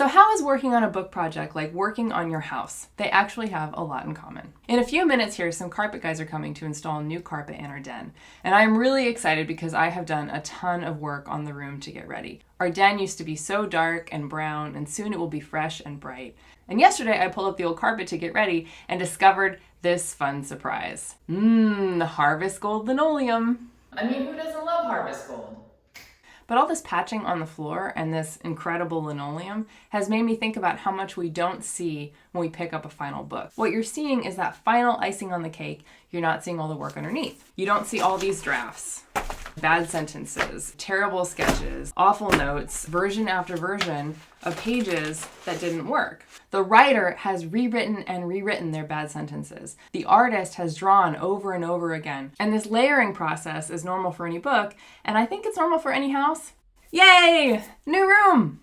So how is working on a book project like working on your house? They actually have a lot in common. In a few minutes here, some carpet guys are coming to install new carpet in our den. And I'm really excited because I have done a ton of work on the room to get ready. Our den used to be so dark and brown, and soon it will be fresh and bright. And yesterday I pulled up the old carpet to get ready and discovered this fun surprise. The Harvest Gold linoleum. I mean, who doesn't love Harvest Gold? But all this patching on the floor and this incredible linoleum has made me think about how much we don't see when we pick up a final book. What you're seeing is that final icing on the cake. You're not seeing all the work underneath. You don't see all these drafts, bad sentences, terrible sketches, awful notes, version after version of pages that didn't work. The writer has rewritten and rewritten their bad sentences. The artist has drawn over and over again. And this layering process is normal for any book, and I think it's normal for any house. Yay! New room!